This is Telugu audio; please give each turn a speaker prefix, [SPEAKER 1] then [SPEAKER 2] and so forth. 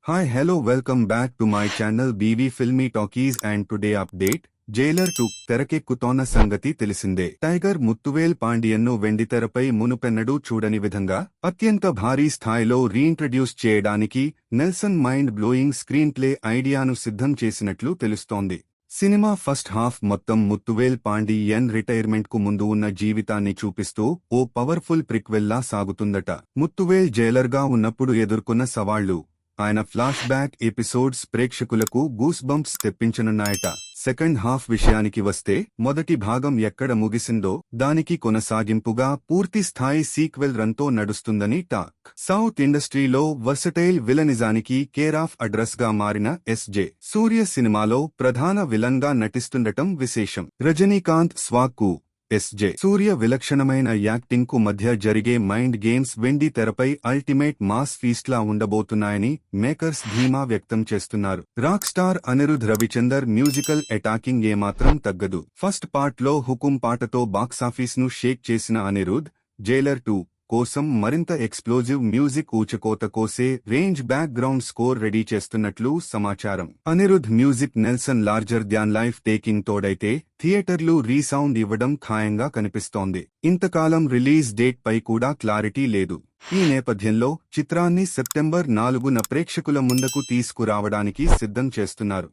[SPEAKER 1] Hi, hello, welcome back to my channel BV Filmy Talkies and today update. Jailer 2 తెరకెక్కుతోన్న సంగతి తెలిసిందే. టైగర్ ముత్తువేల్ పాండియన్ను వెండితెరపై మునుపెన్నడూ చూడని విధంగా అత్యంత భారీ స్థాయిలో రీఇంట్రడ్యూస్ చేయడానికి Nelson mind blowing screen play ఐడియాను సిద్ధం చేసినట్లు తెలుస్తోంది. సినిమా ఫస్ట్ హాఫ్ మొత్తం ముత్తువేల్ పాండియన్ రిటైర్మెంట్ కు ముందు ఉన్న జీవితాన్ని చూపిస్తూ ఓ పవర్ఫుల్ ప్రిక్వెల్లా సాగుతుందట. ముత్తువేల్ జైలర్గా ఉన్నప్పుడు ఎదుర్కొన్న సవాళ్లు, ఆయన ఫ్లాష్ బ్యాక్ ఎపిసోడ్స్ ప్రేక్షకులకు గూస్ బంప్స్ తెప్పించనున్నాయట. సెకండ్ హాఫ్ విషయానికి వస్తే మొదటి భాగం ఎక్కడ ముగిసిందో దానికి కొనసాగింపుగా పూర్తి స్థాయి సీక్వెల్ రన్తో నడుస్తుందని టాక్. సౌత్ ఇండస్ట్రీలో వర్సటైల్ విలనిజానికి కేర్ ఆఫ్ అడ్రస్ గా మారిన ఎస్.జె. సూర్య సినిమాలో ప్రధాన విలన్ గా నటిస్తుండటం విశేషం. రజనీకాంత్ స్వాగ్కు ఎస్.జె. సూర్య విలక్షణమైన యాక్టింగ్ కు మధ్య జరిగే మైండ్ గేమ్స్ వెండి తెరపై అల్టిమేట్ మాస్ ఫీస్ట్లా ఉండబోతున్నాయని మేకర్స్ ధీమా వ్యక్తం చేస్తున్నారు. Rock star Anirudh Ravichander musical attacking ఏమాత్రం తగ్గదు. ఫస్ట్ పార్ట్ లో హుకుం పాటతో బాక్సాఫీస్ ను షేక్ చేసిన అనిరుద్ జైలర్ 2 కోసం మరింత ఎక్స్ప్లోజివ్ మ్యూజిక్ ఊచకోత కోసే range back ground score ready చేస్తున్నట్లు సమాచారం. Anirudh music Nelson larger than life taking తోడైతే థియేటర్లు రీసౌండ్ ఇవ్వడం ఖాయంగా కనిపిస్తోంది. ఇంతకాలం రిలీజ్ డేట్ పై కూడా క్లారిటీ లేదు. ఈ నేపథ్యంలో చిత్రాన్ని సెప్టెంబర్ 4న ప్రేక్షకుల ముందుకు తీసుకురావడానికి సిద్ధం చేస్తున్నారు.